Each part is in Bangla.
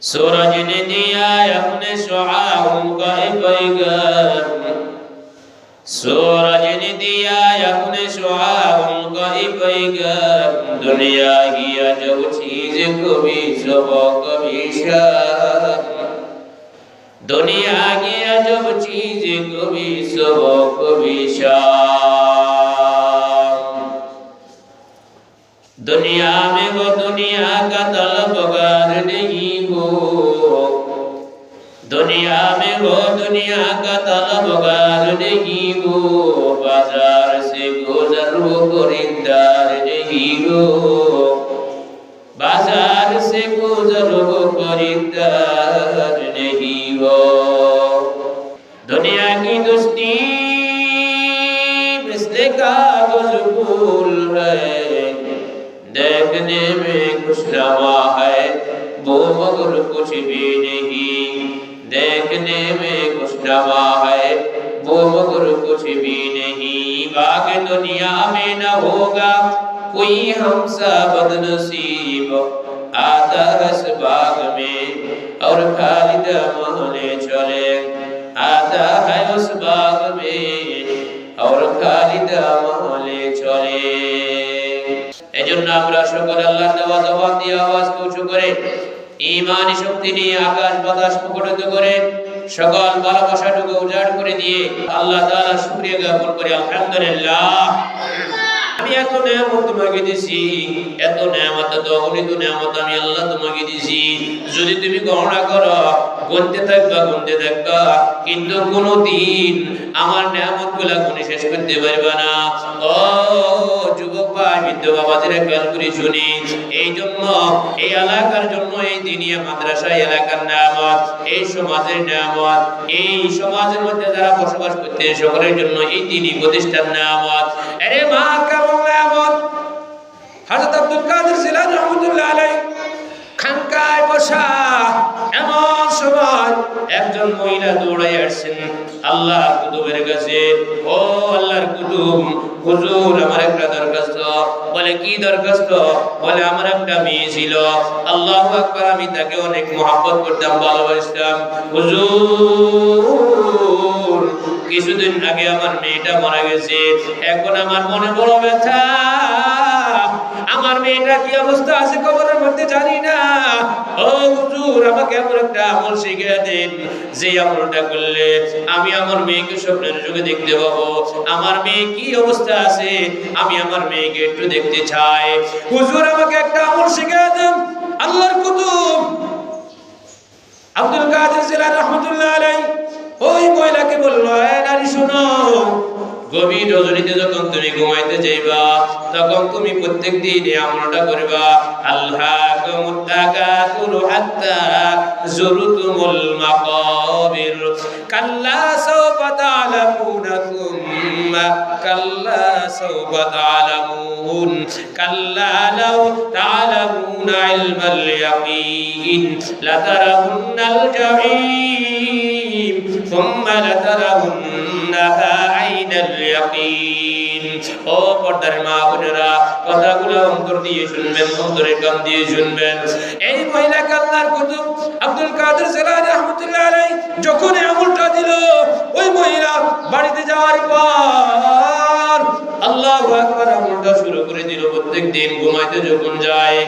सूरज ने दिया अपने शुआओं का पैगाम, सूरज ने दिया अपने शुआओं का पैगाम। दुनिया की अजब चीज कभी सुबह कभी शाम, दुनिया की अजब चीज कभी सुबह कभी शाम। दुनिया में वो दुनिया का तलबगार नहीं हो, दुनिया में वो दुनिया का तलबगार नहीं हो। बाजार से गुजर वो खरीदार नहीं हो, बाजार से गुजर वो खरीदार नहीं हो। दुनिया की दोस्ती मिसले कागज फूल है, देखने में कुछ नवा है वो मगर कुछ भी नहीं, देखने में कुछ नवा है वो मगर कुछ भी नहीं। बाग दुनिया में न होगा कोई हमसा बदनसीब, आता रस बाग में और खालिद महले चले, आता है उस बाग में और खालिद महले चले। এজন্য আমরা সকল আল্লাহর দেওয়া জবাব দিয়ে আওয়াজকে উঁচু করে ঈমানি শক্তি নিয়ে আকাশ বাতাস মুখরিত করে সকল ভালোবাসাটুকু উজাড় করে দিয়ে আল্লাহ তাআলার শুকরিয়া জ্ঞাপন করি। আলহামদুলিল্লাহ, আমি এত নেয়ামত তোমাকে দিয়েছি, এত নেয়ামত, এত অগণিত নেয়ামত আমি আল্লাহ তোমাকে দিয়েছি। যদি তুমি গণনা করো গুনতে থাকবা কিন্তু কোনোদিন আমার নেয়ামতগুলো গুনে শেষ করতে পারবে না। ও যুবক ভাই, বৃদ্ধ বাবাজিরা খেয়াল করে শুনি, এই জন্য এই এলাকার জন্য এই দিনিয়া মাদ্রাসা এলাকার নেয়ামত, এই সমাজের নেয়ামত, এই সমাজের মধ্যে যারা বসবাস করতে সকলের জন্য এই দিনী প্রতিষ্ঠান নেয়ামত। আরে মা কেমন নেয়ামত! হযরত আব্দুল কাদের জিলানী রাহমাতুল্লাহ আলাইহি খানকায় বসা এমন সময় একজন মহিলা দৌড়াই আসছেন আল্লাহর কুতুবের কাছে। ও আল্লাহর কুতুব, হুজুর আমার একটা দরখাস্ত। বলে কি দরখাস্ত? বলে আমার একটা মেয়ে ছিল, আল্লাহু আকবার, আমি তাকে অনেক মহব্বত করতাম, ভালোবাসতাম। হুজুর কিছুদিন আগে আমার মেয়েটা মারা গেছে, এখন আমার মনে বড় ব্যথা, আমার মেয়েটা কি অবস্থা আছে কবরের মধ্যে জানি না। ও হুজুর আমাকে এমন একটা আমল শিখিয়ে দেন যে আমলটা করলে আমি আমার মেয়েকে স্বপ্নের যুগে দেখতে পাবো। আমার মেয়ে কি অবস্থা আছে আমি আমার মেয়েকে একটু দেখতে চাই। হুজুর আমাকে একটা আমল শিখিয়ে দেন। আল্লাহর কুতুব আব্দুল কাদের জিলানী রাহমাতুল্লাহ আলাইহি ওই মহিলাকে বলল, এ নারী শোনো, গভীর রজনীতে যখন তুমি ঘুমাইতে যাইবা তখন তুমি প্রত্যেকদিন এই আমলটা করবা। আল্লাহুম্মা তাকাতুল হাত্তা যুরতুমুল মাকাবির, কাল্লা সাওফা তা'লামুনা সুম্মা কাল্লা সাওফা তা'লামুন, কাল্লা লাউ তা'লামুনা ইলমাল ইয়াকিন লাতারাউন্নাল জাহিম সুম্মা লাতারাউন্নাহা আইনাল ইয়াকিন। ও পর্দার মা বোনেরা, কথাগুলো অন্তর দিয়ে শুনবেন, অন্তরে কান দিয়ে শুনবেন। এই মহিলাকে আল্লাহর কুতুব আব্দুল কাদের জিলানী রাহমাতুল্লাহ আলাইহি যখন আমলটা দিল, ওই মহিলা বাড়িতে যাওয়ার পর আল্লাহু আকবার আমলটা শুরু করে দিল। প্রত্যেকদিন ঘুমাইতে যখন যায়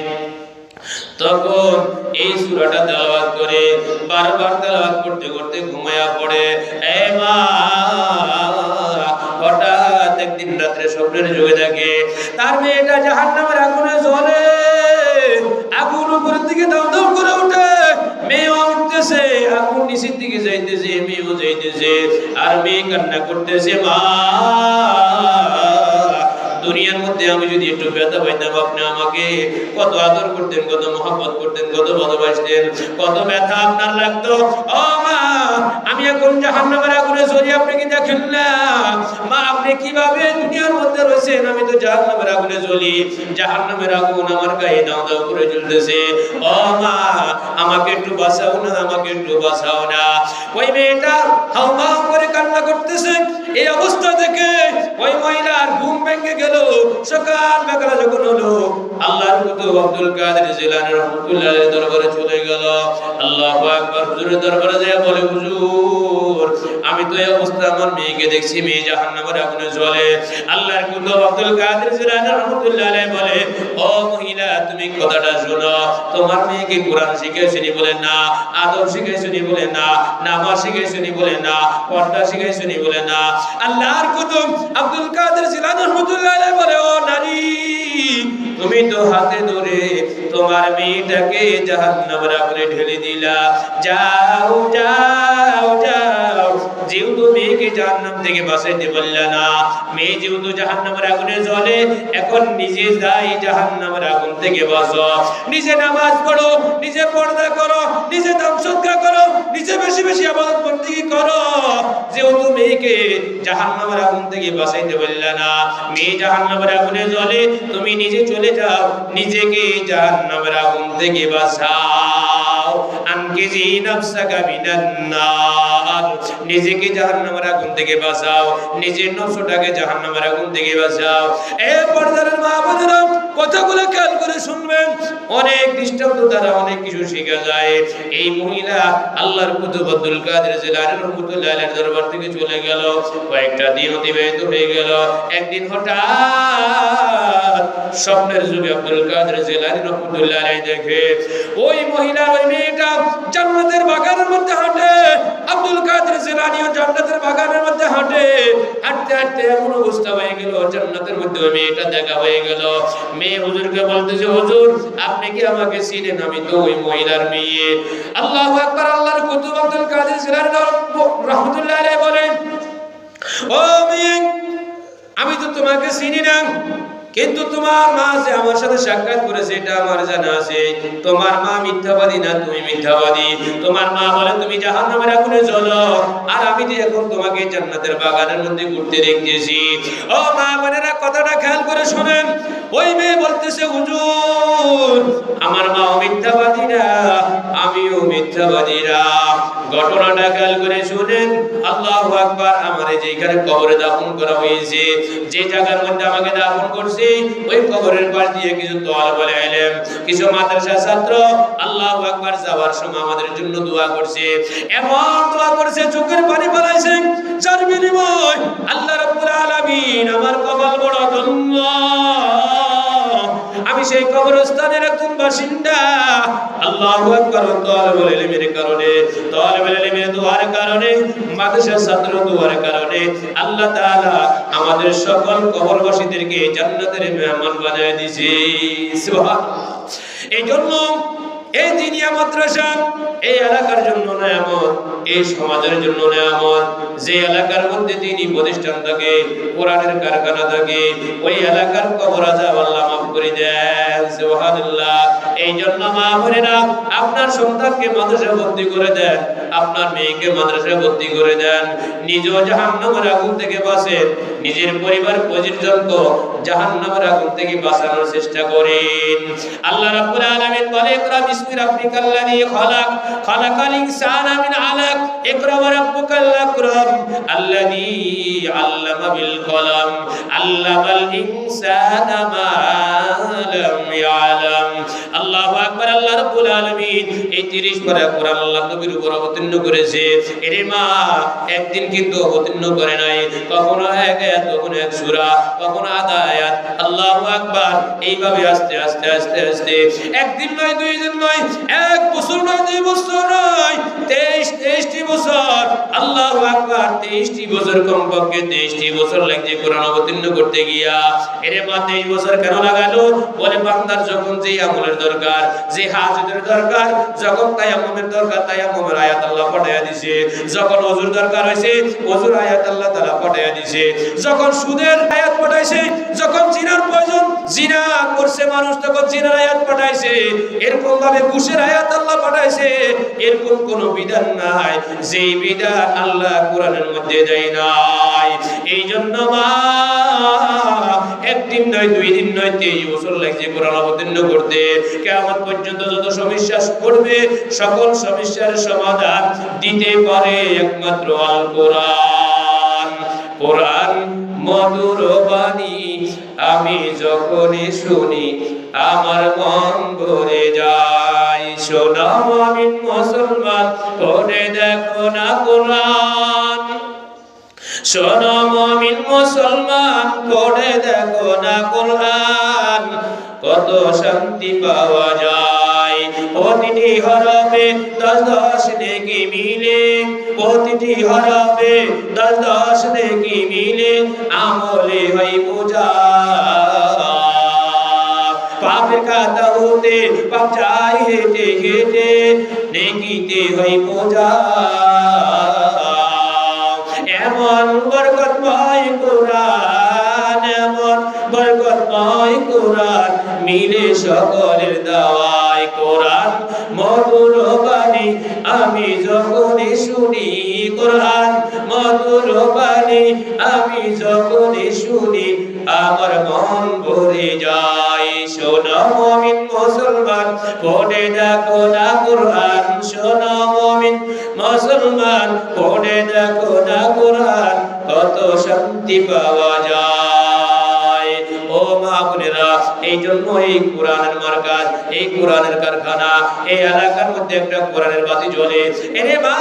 তখন এই সূরাটা তেলাওয়াত করে, বারবার তেলাওয়াত করতে করতে ঘুমায়া পড়ে। এ মা, হঠাৎ একদিন রাত্রে স্বপ্নের যুগে দেখে তার মেয়েটা জাহান্নামের আগুনে জ্বলে, আগুন উপরের দিকে দমদম করে ওঠে, মেয়েও উঠতেছে, আগুন নিচের দিকে যাইতেছে, মেয়েও যাইতেছে, আর মেয়ে কান্না করতেছে, মা দুনিয়ার মধ্যে আমি যদি একটু ব্যথা পাইতাম আপনি আমাকে কত আদর করতেন, কত মহব্বত করতেন, কত ভালোবাসতেন, কত ব্যথা আপনার লাগতো। ও মা, আমি এখন জাহান্নামের আগুনে জ্বলি, আপনি কি দেখেন না? মা আপনি কিভাবে দুনিয়ার মধ্যে রয়েছেন, আমি তো জাহান্নামের আগুনে জ্বলি, জাহান্নামের আগুন আমার গায়ে দাও দাও করে জ্বলতেছে। ও মা আমাকে একটু বাঁচাও না, আমাকে একটু বাঁচাও না। ওই মেয়েটা হাউমাউ করে কান্না করতেছে। এই অবস্থা দেখে ওই মহিলার ঘুম ভেঙে থেকে গেল। সকাল বেলা যখন হলো আল্লাহর কুতুব আব্দুল কাদের জিলানী রাহমাতুল্লাহ আলাইহির দরবারে চলে গেল। আল্লাহু আকবার। হুজুরের দরবারে যায় বলে, হুজুর আমি তো এই অবস্থা, আমার মেয়েকে দেখছি মেয়ে জাহান্নামের আগুনে জ্বলে। আল্লাহর কুতুব আব্দুল কাদের জিলানী রাহমাতুল্লাহ আলাইহি বলে, ও মহিলা তুমি কথাটা শোনো, তোমার মেয়েকে কোরআন শিখাইছনি বলে না, আদব শিখাইছনি বলে না, নামাজ শিখাইছনি বলে না, পর্দা শিখাইছনি বলে না। আল্লাহর কুতুব আব্দুল কাদের জিলানী রাহমাতুল্লাহ আলাইহি বলে, ও নারী তুমি তো হাতে ধরে তোমার মেয়েটাকে জাহান্নামের আগুনে ঢেলে দিলা। যাও যাও যাও, যেহেতু মেয়েকে জাহান্নাম থেকে বাঁচাইতে বললা না, মেয়ে যেহেতু জাহান্নামের আগুনে জ্বলে, এখন নিজে যাই জাহান্নামের আগুন থেকে বাঁচো। নিজে নামাজ পড়ো, নিজে পর্দা করো, নিজে দান সদকা করো, নিজে বেশি বেশি ইবাদত বন্দেগী করো। যেহেতু মেয়েকে জাহান্নামের আগুন থেকে বাঁচাইতে বললা না, মেয়ে জাহান্নামের আগুনে জ্বলে, তুমি নিজে চলে যাও, নিজেকে জাহান্নামের আগুন থেকে বাঁচাও। আনকিজি নাফসাকা মিনান নার, নিজেকে জাহান্নামের আগুন থেকে বাঁচাও, নিজের নফসটাকে জাহান্নামের আগুন থেকে বাঁচাও। এ পর্দার মা বোনেরা, কথাগুলো খেয়াল করে শুনবেন, অনেক দৃষ্টান্ত দ্বারা অনেক কিছু শেখা যায়। এই মহিলা আল্লাহর কুতুব আব্দুল কাদের জিলানী রাহমাতুল্লাহ আলাইহির দরবার থেকে চলে গেল। কয়েকটা দিন অতিবাহিত হয়ে গেল। একদিন হঠাৎ স্বপ্নের যুগে আব্দুল কাদের জিলানী রাহমাতুল্লাহ আলাইহি দেখে ওই মহিলা, ওই মেয়েটা জান্নাতের বাগানের মধ্যে হাঁটে। আব্দুল কাদের জিলানীও জান্নাতের বাগানের মধ্যে হাঁটে। হাঁটতে হাঁটতে এমন অবস্থা হয়ে গেল, জান্নাতের মধ্যে ওই মেয়েটা দেখা হয়ে গেল। মেয়ে হুজুরকে বলতেছে, হুজুর আপনি কি আমাকে চিনেন? আমি তো ওই মহিলার মেয়ে। আল্লাহু আকবার। আল্লাহর কুতুব আব্দুল কাদের জিলানী রাহমাতুল্লাহ আলাইহি বলেন, ও মেয়ে আমি তো তোমাকে চিনি না, কিন্তু তোমার মা যে আমার সাথে সাক্ষাৎ করেছে এটা আমার জানা আছে। তোমার মা মিথ্যাবাদী না, তুমি মিথ্যাবাদী। তোমার মা বলে তুমি জাহান্নামের আগুনে জ্বলো, আর আমি যে এখন তোমাকে জান্নাতের বাগানের মধ্যে ঘুরতে দেখতেছি। ও মা বোনেরা, কথাটা খেয়াল করে শোনেন। ওই মেয়ে বলতেছে, হুজুর আমার মাও মিথ্যাবাদী না, আমিও মিথ্যাবাদী না। ঘটনাটা খেয়াল করে শুনেন। আল্লাহু আকবার। আমারে যেখানে কবরে দাফন করা হয়েছে, যে জায়গার মধ্যে আমাকে দাফন করছে, ওই কবরের পাশ দিয়ে কিছু তালেবুল ইলম, কিছু মাদ্রাসা ছাত্র আল্লাহু আকবার যাওয়ার সময় আমাদের জন্য দোয়া করছে। এমন দোয়া করছে চোখের পানি ফেলাইছে, যার বিনিময় আল্লাহ রাব্বুল আলামিন আমার কপাল বড় ধন্য, আমি সেই কবরস্থানের একজন বাসিন্দা। আল্লাহু আকবার। তালেবুল ইলমের কারণে, তালেবুল ইলমের দোয়ার কারণে, মাদ্রাসার ছাত্র দোয়ার কারণে আল্লাহ তাআলা আমাদের সকল কবরবাসীদেরকে জান্নাতের মেহমান বানায় দিয়েছে। সুবহানাল্লাহ। এইজন্য এই দিনিয়া মাদ্রাসা এই এলাকার জন্য নিয়ামত, এই সমাজের জন্য নিয়ামত। যে এলাকার মধ্যে দিনী প্রতিষ্ঠান থাকে, কোরআনের কারখানা থাকে, ওই এলাকার কবর আযাব আল্লাহ মাফ করে দেন। সুবহানাল্লাহ। এই জন্য মা বোনেরা, আপনার সন্তানকে মাদ্রাসায় ভর্তি করে দেন, আপনার মেয়েকে মাদ্রাসায় ভর্তি করে দেন। নিজেও জাহান্নামের আগুন থেকে বাঁচেন, নিজের পরিবার পরিজনকে জাহান্নামের আগুন থেকে বাঁচানোর চেষ্টা করেন। আল্লাহ রাব্বুল আলামিন বলে, ইকরা বিসমি রাব্বিকাল্লাযী খালাক, খালাকাল ইনসানা মিন আলাক, ইকরা ওয়া রাব্বুকাল আকরাম, আল্লাযী আল্লামা বিল কলম, আল্লামাল ইনসানা মা লাম ইয়ালাম। আল্লাহু আকবার। আল্লাহ রাব্বুল আলামিন এই 30 পারা কোরআন আল্লাহ নবীর উপর অবতীর্ণ করেছে। এর মা একদিন কিন্তু অবতীর্ণ করে নাই, কখনো এক আয়াত, কখনো এক সূরা, কখনো আধা আয়াত। আল্লাহু আকবার। এইভাবে আস্তে আস্তে আস্তে আস্তে একদিন নয়, 2 দিন নয়, 1 বছর নয়, 2 বছর নয়, 23টি বছর। আল্লাহু আকবার। 23টি বছর, কমপক্ষে 23টি বছর লাগছে কোরআন অবতীর্ণ করতে গিয়া। এর মা 23 বছর কেন লাগালো? বলে বান্দার যখন যে আমলের দরকার, যে হাজতের দরকার, যখন তায়াম্মুমের দরকার, তায়াম্মুমের আয়াত আল্লাহ পাঠাইয়া দিয়েছে। যখন ওযুর দরকার হইছে, ওযুর আয়াত আল্লাহ তাআলা পাঠাইয়া দিয়েছে। যখন সুদের আয়াত পাঠাইছে, যখন জিনার প্রয়োজন, জিনা করছে মানুষ, তখন জিনার আয়াত পাঠাইছে। এরকম ভাবে ঘুষের আয়াত আল্লাহ পাঠাইছে। এরকম কোনো বিধান নাই যেই বিধান আল্লাহ কোরআনের মধ্যে দেয় নাই। এই জন্য মা একদিন নয়, 2 দিন নয়, 23 বছর লাগছে কোরআন অবতীর্ণ করতে। কিয়ামত পর্যন্ত যত সমস্যা পড়বে, সকল সমস্যার সমাধান দিতে পারে একমাত্র আল কোরআন। কোরআন মধুর বাণী, আমি যখনই শুনি আমার মন ভরে যায়। শোনো মুমিন মুসলমান পড়ে দেখো না কোরআন, শোনো মুমিন মুসলমান পড়ে দেখো না কোরআন, কত শান্তি পাওয়া যায়। প্রতিটি হরফে 10 নেকি মিলে, প্রতিটি হরফে 10 নেকি মিলে, আমলে হয় বোঝা। পাপের খাতা হতে পাপ যায় হেঁটে হেঁটে, নেকিতে হয় বোঝা। এমন বরকতময় কোরআন, এমন বরকতময় কোরআন, মিলে সকলের দাওয়ায়। কোরআন মধুর বাণী আমি যখনই শুনি, কোরআন মধুর বাণী আমি যখনই শুনি, আমার মন ভরে যায়। শোনো মুমিন মুসলমান পড়ে দেখো না কোরআন, শোনো মুমিন মুসলমান পড়ে দেখো না কোরআন, কত শান্তি পাওয়া যায়। ও মা বোনেরা, এই জন্য এই কোরআনের মার্কাজ, এই কোরআনের কারখানা, এই এলাকার মধ্যে একটা কোরআনের বাতি জ্বলে। এরে মা,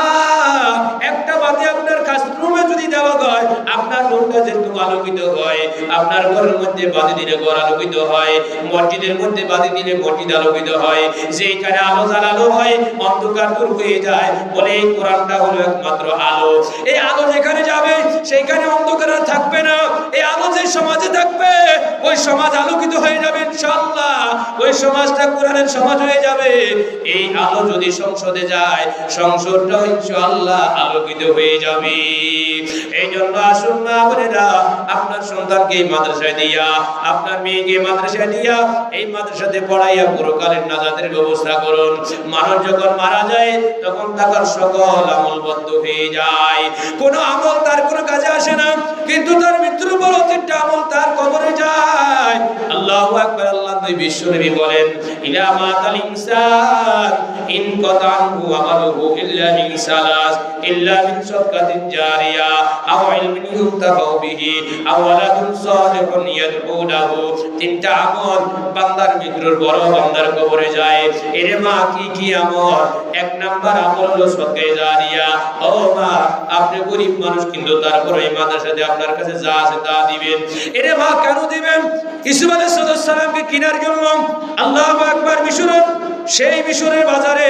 একটা বাতি আপনার ক্লাসরুমে যদি দেওয়া হয়, আপনার মনটা যেরকম আলোকিত হয়, আপনার ঘরের মধ্যে বাতি দিলে ঘর আলোকিত হয়, মসজিদের মধ্যে বাতি দিলে মসজিদ আলোকিত হয়। যেখানে আলো জ্বালানো হয় অন্ধকার দূর হয়ে যায়। বলে এই কোরআনটা হলো একমাত্র আলো। এই আলো যেখানে যাবে সেইখানে অন্ধকার আর থাকবে না। এই আলো যে সমাজে থাকবে ওই সমাজ আলোকিত হয়ে যাবে ইনশাআল্লাহ, ওই সমাজটা কোরআনের সমাজ হয়ে যাবে। এই আলো যদি সংসদে যায়, সংসদটা ইনশাআল্লাহ আলোকিত হয়ে যাবে। এই জন্য আসুন মা বোনেরা, আপনার সন্তানকে মাদ্রাসায় দিয়া, আপনার মেয়েকে মাদ্রাসায় দিয়া, এই মাদ্রাসাতে পড়াইয়া পরকালের নাজাতের ব্যবস্থা করুন। মানুষ যখন মারা যায় তখন তার সকল আমল বন্ধ হয়ে যায়, কোন আমল তার কোনো কাজে আসে না, কিন্তু তার মৃত্যুর পর প্রত্যেকটা আমল তার কবরে যায়। আল্লাহু আকবার। আল্লাহ নবী বিশ্বনবী বলেন, ইলা মাতাল ইনসান ইন কাতানহু আমালুহু ইল্লা মিন সালাস, ইল্লা মিন সাদকাতিন জারিয়া আও ইলমিন ইউনতাফাউ বিহি আও ওয়ালাদুন সালিহুন ইয়াদউ লাহু। তিনটা আমল বান্দার মৃত্যুর পর বান্দার কবরে যায়। এরে মা, কি কি আমল? এক নাম্বার আমল হলো সদকা জারিয়া। ও মা, আপনি গরিব মানুষ, কিন্তু তারপর এই মাদ্রাসাতে আপনার কাছে যা আছে তা দিবেন। এরে মা, কেন দিবেন? ইউসুফ আলাইহিস সালামকে কিনার জন্য। আল্লাহু আকবার। মিশরের সেই মিশরের বাজারে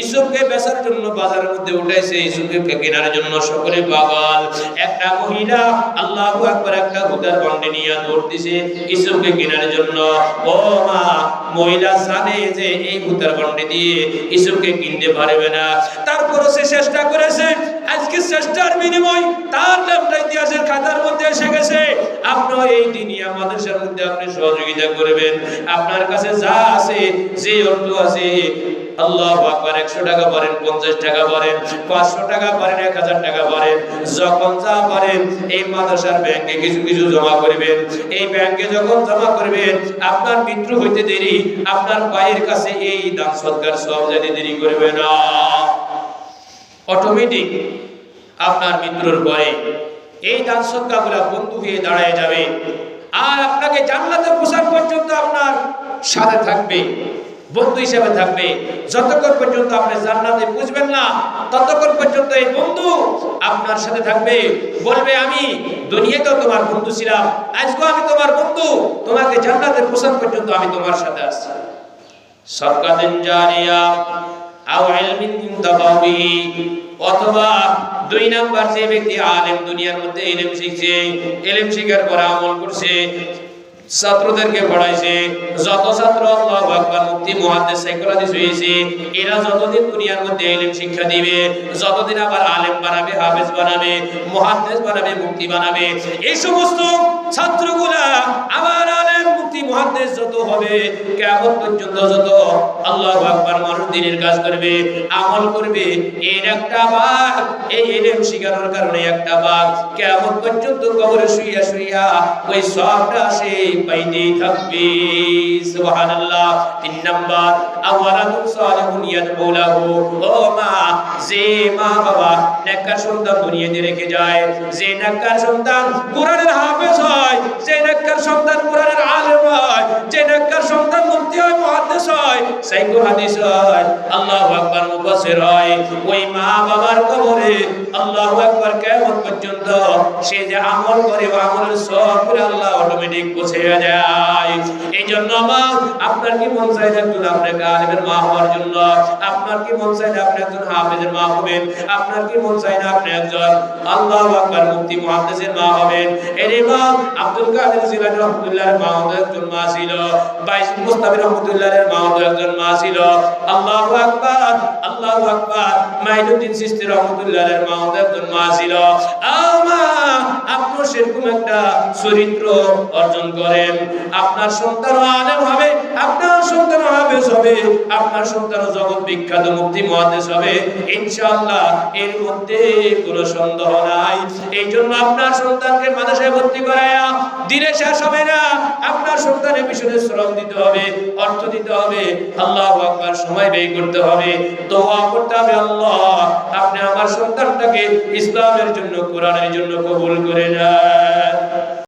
ইউসুফকে বেচার জন্য বাজারের মধ্যে উঠাইছে, ইউসুফকে কেনার জন্য সকলে পাগল। একটা মহিলা, আল্লাহু আকবার, একটা ভূতার বন্ডে নিয়ে দৌড় দিছে ইউসুফকে কেনার জন্য। ও মা, মহিলা জানে যে এই ভূতার বন্ডে দিয়ে ইউসুফকে কিনতে পারবে না, তারপরও সে চেষ্টা করেছে। আজকে চেষ্টার বিনিময় তার নামটা ইতিহাসের খাতার মধ্যে এসে গেছে। আপনি এই দুনিয়া মাদ্রাসার মধ্যে আপনি সহযোগিতা করবেন, আপনার কাছে যা আছে, যে অর্থ আছে, আল্লাহু আকবার, 100 টাকা পারেন, 50 টাকা পারেন, 500 টাকা পারেন, 1000 টাকা পারেন, যখন যা পারেন এই মাদ্রাসার ব্যাংকে কিছু কিছু জমা করবেন। এই ব্যাংকে যখন জমা করবেন, আপনার মৃত্যু হইতে দেরি, আপনার পায়ের কাছে এই দান সদকার সওয়াব যেতে দেরি করবে না। অটোমেটিক আপনার মৃত্যুর পরে এই দান সদকাগুলো বন্ধু হয়ে দাঁড়ায় যাবে, আর আপনাকে জান্নাতে পৌঁছার পর্যন্ত আপনার সাথে থাকবে, বন্ধু হিসেবে থাকবে। যতক্ষণ পর্যন্ত আপনি জান্নাতে পৌঁছবেন না, ততক্ষণ পর্যন্ত এই বন্ধু আপনার সাথে থাকবে। বলবে, আমি দুনিয়াতেও তোমার বন্ধু ছিলাম, আজকেও আমি তোমার বন্ধু, তোমাকে জান্নাতে পৌঁছার পর্যন্ত আমি তোমার সাথে আছি। সাদকাতুন জারিয়া আও ইলমিন ইনতাফাউ বিহি, অথবা 2 নাম্বার, যে ব্যক্তি আলেম, দুনিয়ার মধ্যে ইলম শিখছে, ইলম শিখার পর আমল করছে, ছাত্রদেরকে পড়াইছে। যত ছাত্র আল্লাহু আকবার মুফতি মুহাদ্দিস সাইকোলজিস্ট হয়েছে, এরা যতদিন দুনিয়ার মধ্যে ইলম শিক্ষা দিবে, যতদিন আবার আলেম বানাবে, হাফেজ বানাবে, মুহাদ্দিস বানাবে, মুফতি বানাবে, এই সমস্ত ছাত্রগুলা আবার আলেম, মুফতি, মুহাদ্দিস যত হবে, কিয়ামত পর্যন্ত যত আল্লাহু আকবার মানুষ দ্বীনের কাজ করবে, আমল করবে, এর একটা ভাগ, এই ইলম শিখানোর কারণে একটা ভাগ কিয়ামত পর্যন্ত কবরে শুইয়া শুইয়া ওই সবটা সে পাইতেই থাকবে। সুবহানাল্লাহ। 3 নাম্বার, আওয়ালাদুন সালিহুন ইয়াদউ লাহু। ও মা, যে মা বাবা নেককার সন্তান দুনিয়াতে রেখে যায়, যে নেককার সন্তান কোরআনের হাফেজ হয়, যে নেককার সন্তান কোরআনের আলেম হয়, যে নেককার সন্তান মুফতি হয়, মুহাদ্দিস হয়, সাইকুল হাদিস হয়, আল্লাহু আকবার মুফাসসির হয়, ওই মা বাবার কবরে আল্লাহু আকবার কিয়ামত পর্যন্ত সে যে আমল করে ওই আমলের সওয়াব করে আল্লাহ অটোমেটিক পৌঁছে যায়। এইজন্য মা, আপনার কি মন চায় একজন আপনাকে আলেমের মা হওয়ার জন্য? আপনার কি মন চায় আপনি একজন হাফেজের মা হবেন? আপনার কি মন চায় না আপনি একজন আল্লাহু আকবার মুফতি মুহাদ্দিসের মা হবেন? এর মা আব্দুল কাদের জিলানী রাহমাতুল্লাহর মা একজন মা ছিল, বাইশ মুস্তাফি রাহমাতুল্লাহর মা একজন মা ছিল। আল্লাহু আকবার, আল্লাহু আকবার। মাইনুদ্দিন চিশতি রাহমাতুল্লাহর মা একজন মা ছিল। আমা আপনি সেরকম একটা চরিত্র অর্জন করেন, আপনার সন্তান আলেম হবে, আপনার সন্তান হাফেজ হবে, আপনার সন্তান জগৎ বিখ্যাত মুফতি মুহাদ্দিস হবে ইনশাআল্লাহ, এর মধ্যে কোনো সন্দেহ নাই। এই জন্য আপনার সন্তানকে মাদ্রাসায় ভর্তি করায়া দিনে শেষ হবে না, আপনার সন্তানের পিছনে শ্রম দিতে হবে, অর্থ দিতে হবে, আল্লাহু আকবার সময় ব্যয় করতে হবে, দোয়া করতে হবে, আল্লাহ আপনি আমার সন্তানটাকে ইসলামের জন্য, কোরআনের জন্য কবুল করে নেন।